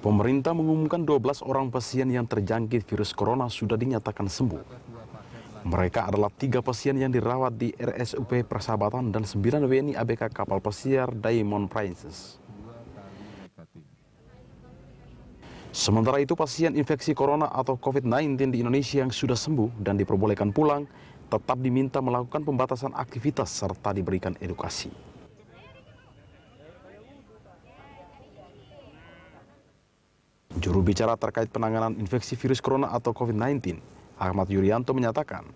Pemerintah mengumumkan 12 orang pasien yang terjangkit virus corona sudah dinyatakan sembuh. Mereka adalah 3 pasien yang dirawat di RSUP Persahabatan dan 9 WNI ABK kapal pesiar Diamond Princess. Sementara itu, pasien infeksi corona atau COVID-19 di Indonesia yang sudah sembuh dan diperbolehkan pulang tetap diminta melakukan pembatasan aktivitas serta diberikan edukasi. Juru bicara terkait penanganan infeksi virus corona atau COVID-19, Ahmad Yuryanto menyatakan,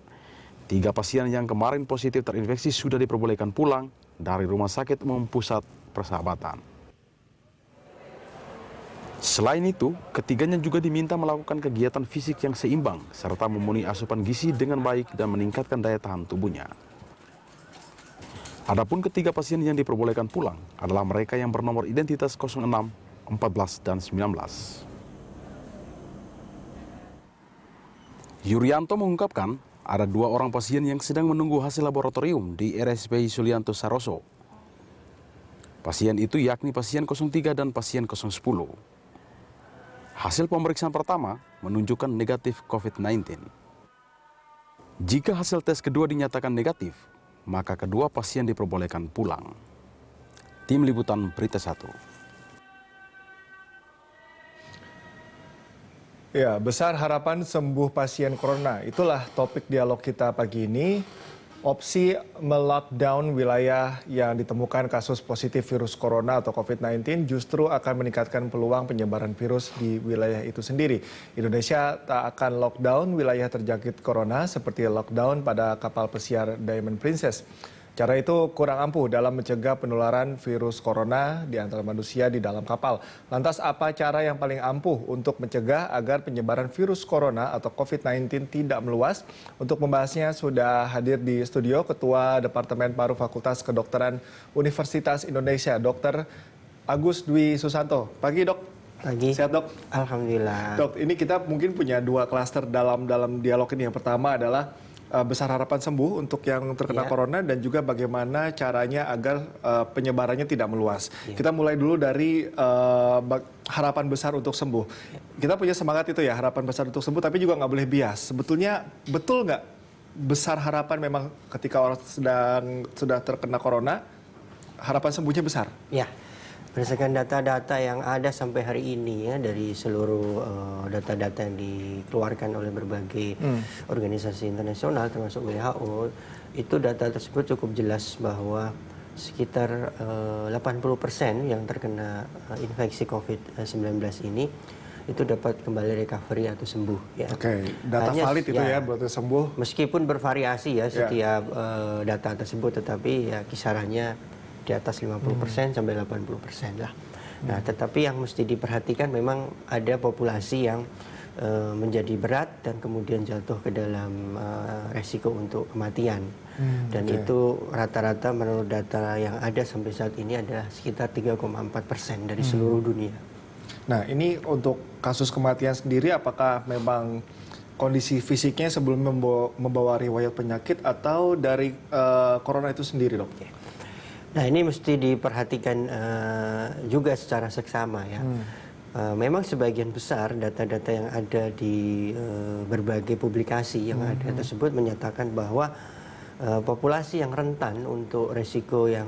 3 pasien yang kemarin positif terinfeksi sudah diperbolehkan pulang dari Rumah Sakit Umum Pusat Persahabatan. Selain itu, ketiganya juga diminta melakukan kegiatan fisik yang seimbang serta memenuhi asupan gizi dengan baik dan meningkatkan daya tahan tubuhnya. Adapun ketiga pasien yang diperbolehkan pulang adalah mereka yang bernomor identitas 06, 14, dan 19. Yuryanto mengungkapkan ada 2 orang pasien yang sedang menunggu hasil laboratorium di RSPI Sulianto Saroso. Pasien itu yakni pasien 03 dan pasien 010. Hasil pemeriksaan pertama menunjukkan negatif COVID-19. Jika hasil tes kedua dinyatakan negatif, maka kedua pasien diperbolehkan pulang. Tim Liputan Berita 1. Ya, besar harapan sembuh pasien corona. Itulah topik dialog kita pagi ini. Opsi melockdown wilayah yang ditemukan kasus positif virus corona atau COVID-19 justru akan meningkatkan peluang penyebaran virus di wilayah itu sendiri. Indonesia tak akan lockdown wilayah terjangkit corona seperti lockdown pada kapal pesiar Diamond Princess. Cara itu kurang ampuh dalam mencegah penularan virus corona di antara manusia di dalam kapal. Lantas apa cara yang paling ampuh untuk mencegah agar penyebaran virus corona atau COVID-19 tidak meluas? Untuk membahasnya sudah hadir di studio Ketua Departemen Paru Fakultas Kedokteran Universitas Indonesia, Dr. Agus Dwi Susanto. Pagi, Dok. Pagi. Sehat, Dok? Alhamdulillah. Dok, ini kita mungkin punya 2 klaster dalam dialog ini. Yang pertama adalah besar harapan sembuh untuk yang terkena corona dan juga bagaimana caranya agar penyebarannya tidak meluas. Kita mulai dulu dari harapan besar untuk sembuh. Kita punya semangat itu ya, harapan besar untuk sembuh, tapi juga nggak boleh bias. Sebetulnya betul nggak besar harapan memang ketika orang sudah terkena corona, harapan sembuhnya besar? Ya, berdasarkan data-data yang ada sampai hari ini ya dari seluruh data-data yang dikeluarkan oleh berbagai organisasi internasional termasuk WHO, itu data tersebut cukup jelas bahwa sekitar 80% yang terkena infeksi COVID-19 ini itu dapat kembali recovery atau sembuh ya. Oke, data valid itu ya berarti sembuh. Meskipun bervariasi ya setiap data tersebut, tetapi ya kisarannya di atas 50% sampai 80% lah. Nah, tetapi yang mesti diperhatikan memang ada populasi yang menjadi berat dan kemudian jatuh ke dalam resiko untuk kematian. Dan itu rata-rata menurut data yang ada sampai saat ini adalah sekitar 3,4% dari seluruh dunia. Nah, ini untuk kasus kematian sendiri apakah memang kondisi fisiknya sebelum membawa riwayat penyakit atau dari corona itu sendiri, Dok? Nah, ini mesti diperhatikan juga secara seksama ya. Memang sebagian besar data-data yang ada di berbagai publikasi yang ada tersebut menyatakan bahwa populasi yang rentan untuk resiko yang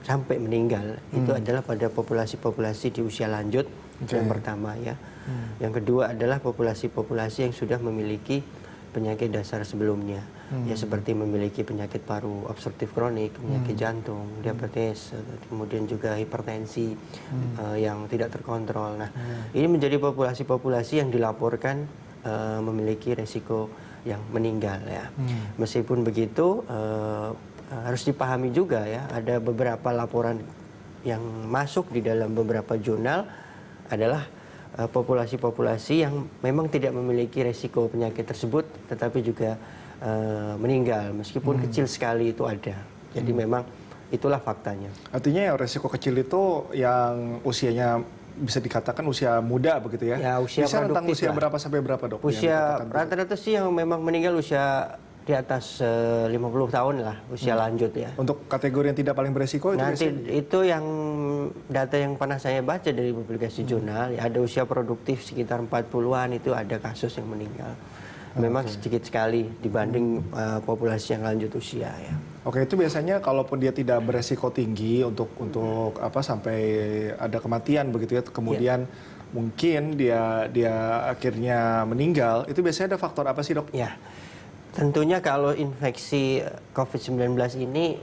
sampai meninggal itu adalah pada populasi-populasi di usia lanjut yang pertama ya. Yang kedua adalah populasi-populasi yang sudah memiliki penyakit dasar sebelumnya, ya seperti memiliki penyakit paru obstruktif kronik, penyakit jantung, diabetes, kemudian juga hipertensi yang tidak terkontrol. Nah, ini menjadi populasi-populasi yang dilaporkan memiliki resiko yang meninggal ya. Meskipun begitu, harus dipahami juga ya, ada beberapa laporan yang masuk di dalam beberapa jurnal adalah populasi-populasi yang memang tidak memiliki resiko penyakit tersebut, tetapi juga meninggal, meskipun kecil sekali itu ada. Jadi memang itulah faktanya. Artinya yang resiko kecil itu yang usianya bisa dikatakan usia muda begitu ya? Ya, usia bisa rentang produktif usia lah. berapa sampai berapa, Dok? Usia rata-rata sih yang memang meninggal usia di atas 50 tahun lah usia lanjut ya. Untuk kategori yang tidak paling beresiko itu Nanti biasanya? itu yang data yang pernah saya baca dari publikasi jurnal, ya, ada usia produktif sekitar 40-an itu ada kasus yang meninggal. Memang sedikit sekali dibanding populasi yang lanjut usia ya. Oke, itu biasanya kalaupun dia tidak beresiko tinggi untuk apa sampai ada kematian begitu ya, kemudian mungkin dia akhirnya meninggal, itu biasanya ada faktor apa sih, Dok? Ya. Tentunya kalau infeksi COVID-19 ini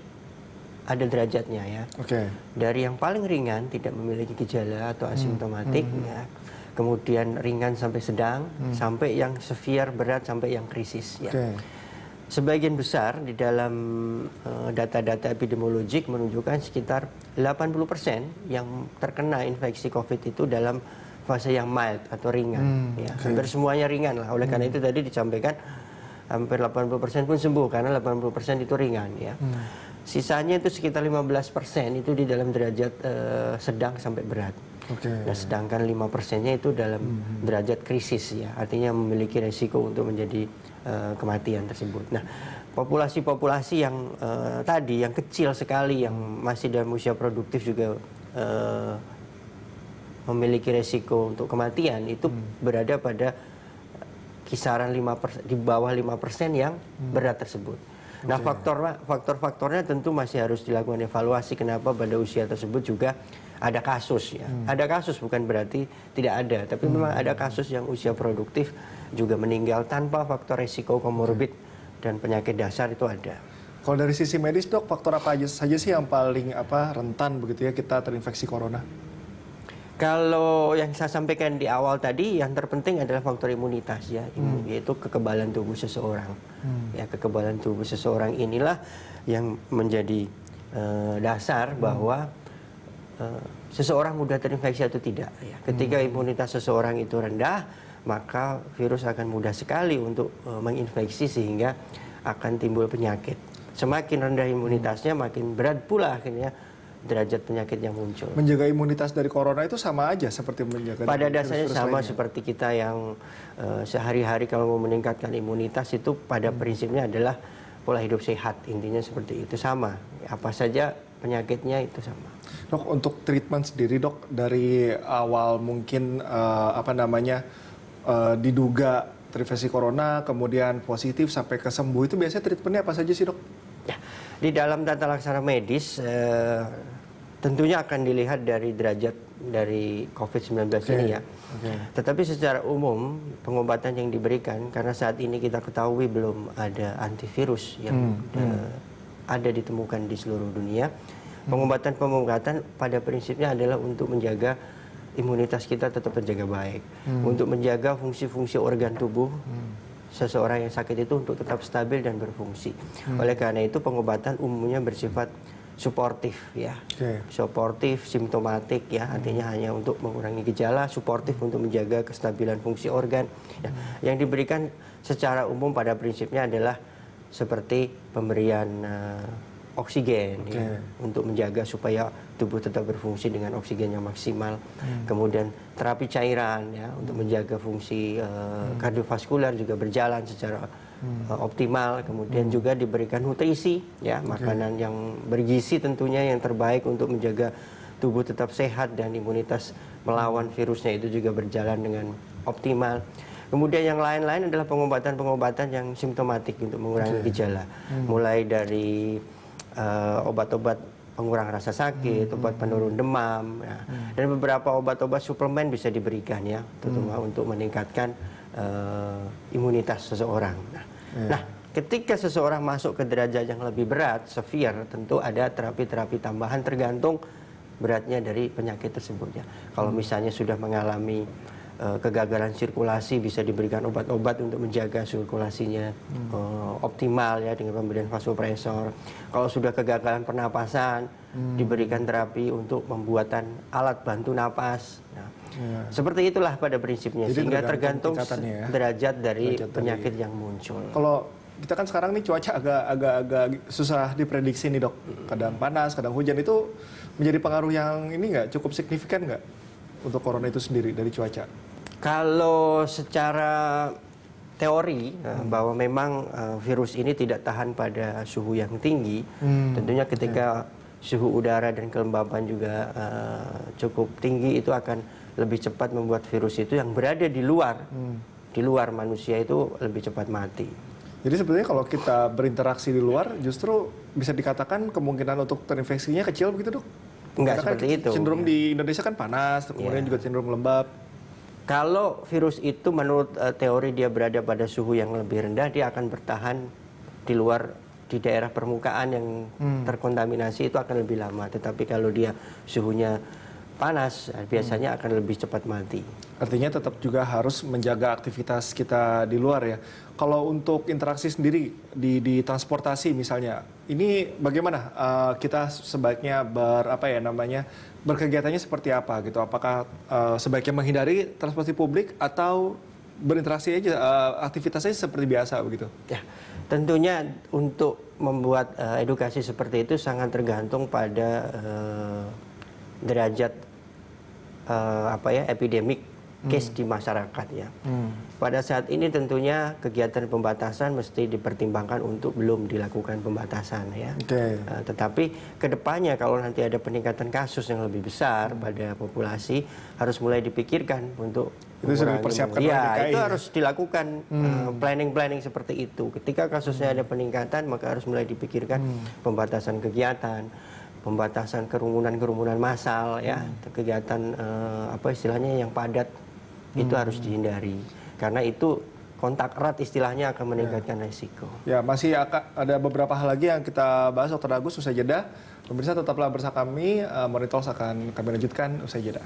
ada derajatnya ya. Oke. Dari yang paling ringan tidak memiliki gejala atau asimptomatik ya. Kemudian ringan sampai sedang, sampai yang severe berat sampai yang krisis ya. Oke. Sebagian besar di dalam data-data epidemiologik menunjukkan sekitar 80% yang terkena infeksi COVID itu dalam fase yang mild atau ringan ya. Hampir semuanya ringan lah. Oleh karena itu tadi disampaikan hampir 80% pun sembuh karena 80% itu ringan ya. Sisanya itu sekitar 15% itu di dalam derajat sedang sampai berat. Nah, sedangkan 5%-nya itu dalam derajat krisis ya. Artinya memiliki resiko untuk menjadi kematian tersebut. Nah, populasi-populasi yang tadi yang kecil sekali yang masih dalam usia produktif juga memiliki resiko untuk kematian itu berada pada kisaran 5%, di bawah 5% yang berat tersebut. Nah, faktor-faktornya tentu masih harus dilakukan evaluasi kenapa pada usia tersebut juga ada kasus ya. Ada kasus bukan berarti tidak ada, tapi memang ada kasus yang usia produktif juga meninggal tanpa faktor resiko komorbid dan penyakit dasar itu ada. Kalau dari sisi medis, Dok, faktor apa aja saja sih yang paling rentan begitu ya kita terinfeksi corona? Kalau yang saya sampaikan di awal tadi, yang terpenting adalah faktor imunitas ya, yaitu kekebalan tubuh seseorang. Ya, kekebalan tubuh seseorang inilah yang menjadi dasar bahwa seseorang mudah terinfeksi atau tidak. Ya. Ketika imunitas seseorang itu rendah, maka virus akan mudah sekali untuk menginfeksi sehingga akan timbul penyakit. Semakin rendah imunitasnya, makin berat pula akhirnya derajat penyakit yang muncul. Menjaga imunitas dari corona itu sama aja seperti menjaga pada dasarnya virus sama lainnya. Seperti kita yang sehari-hari kalau mau meningkatkan imunitas itu pada prinsipnya adalah pola hidup sehat, intinya seperti itu, sama apa saja penyakitnya itu sama. Dok, untuk treatment sendiri, Dok, dari awal mungkin diduga terinfeksi corona kemudian positif sampai kesembuh itu biasanya treatmentnya apa saja sih, Dok? Ya, di dalam tata laksana medis tentunya akan dilihat dari derajat dari COVID-19 ini ya. Tetapi secara umum pengobatan yang diberikan, karena saat ini kita ketahui belum ada antivirus yang ada ditemukan di seluruh dunia. Pengobatan-pengobatan pada prinsipnya adalah untuk menjaga imunitas kita tetap terjaga baik, untuk menjaga fungsi-fungsi organ tubuh seseorang yang sakit itu untuk tetap stabil dan berfungsi. Oleh karena itu pengobatan umumnya bersifat suportif ya, suportif, simptomatik ya, artinya hanya untuk mengurangi gejala, suportif untuk menjaga kestabilan fungsi organ. Ya. Yang diberikan secara umum pada prinsipnya adalah seperti pemberian oksigen ya, untuk menjaga supaya tubuh tetap berfungsi dengan oksigen yang maksimal. Kemudian terapi cairan ya untuk menjaga fungsi kardiovaskular juga berjalan secara optimal. Kemudian juga diberikan nutrisi ya, makanan yang bergizi tentunya yang terbaik untuk menjaga tubuh tetap sehat dan imunitas melawan virusnya itu juga berjalan dengan optimal. Kemudian yang lain-lain adalah pengobatan-pengobatan yang simptomatik untuk mengurangi gejala. Mulai dari obat-obat pengurang rasa sakit, obat penurun demam, ya. Dan beberapa obat-obat suplemen bisa diberikan ya, terutama untuk meningkatkan imunitas seseorang. Nah, ketika seseorang masuk ke derajat yang lebih berat, severe, tentu ada terapi-terapi tambahan tergantung beratnya dari penyakit tersebut ya. Kalau misalnya sudah mengalami kegagalan sirkulasi, bisa diberikan obat-obat untuk menjaga sirkulasinya optimal ya dengan pemberian vasopresor. Kalau sudah kegagalan pernapasan, diberikan terapi untuk pembuatan alat bantu napas. Nah, seperti itulah pada prinsipnya. Jadi sehingga tergantung ya, derajat dari penyakit yang muncul. Kalau kita kan sekarang nih cuaca agak susah diprediksi nih, Dok. Kadang panas, kadang hujan, itu menjadi pengaruh yang ini nggak cukup signifikan nggak untuk corona itu sendiri dari cuaca? Kalau secara teori bahwa memang virus ini tidak tahan pada suhu yang tinggi. Tentunya ketika suhu udara dan kelembaban juga cukup tinggi, itu akan lebih cepat membuat virus itu yang berada di luar manusia itu lebih cepat mati. Jadi sebenarnya kalau kita berinteraksi di luar, justru bisa dikatakan kemungkinan untuk terinfeksinya kecil begitu, Dok? Enggak Karena seperti kan itu. Cenderung di Indonesia kan panas, kemudian juga cenderung lembab. Kalau virus itu menurut teori dia berada pada suhu yang lebih rendah, dia akan bertahan di luar, di daerah permukaan yang terkontaminasi itu akan lebih lama. Tetapi kalau dia suhunya panas, biasanya akan lebih cepat mati. Artinya tetap juga harus menjaga aktivitas kita di luar ya. Kalau untuk interaksi sendiri di transportasi misalnya, ini bagaimana kita sebaiknya berkegiatannya seperti apa gitu? Apakah sebaiknya menghindari transportasi publik atau berinteraksi aja, aktivitasnya seperti biasa begitu? Ya, tentunya untuk membuat edukasi seperti itu sangat tergantung pada derajat epidemik case di masyarakat ya. Pada saat ini tentunya kegiatan pembatasan mesti dipertimbangkan untuk belum dilakukan pembatasan ya. Tetapi kedepannya kalau nanti ada peningkatan kasus yang lebih besar pada populasi, harus mulai dipikirkan untuk itu sudah dipersiapkan oleh ya, DKI, itu ya? harus dilakukan planning seperti itu. Ketika kasusnya ada peningkatan, maka harus mulai dipikirkan pembatasan kegiatan, pembatasan kerumunan massal ya, kegiatan istilahnya yang padat itu harus dihindari, karena itu kontak erat istilahnya akan meningkatkan resiko. Ya, masih ada beberapa hal lagi yang kita bahas, Dr. Agus, usai jeda. Pemirsa tetaplah bersama kami, Money Talks akan kami lanjutkan usai jeda.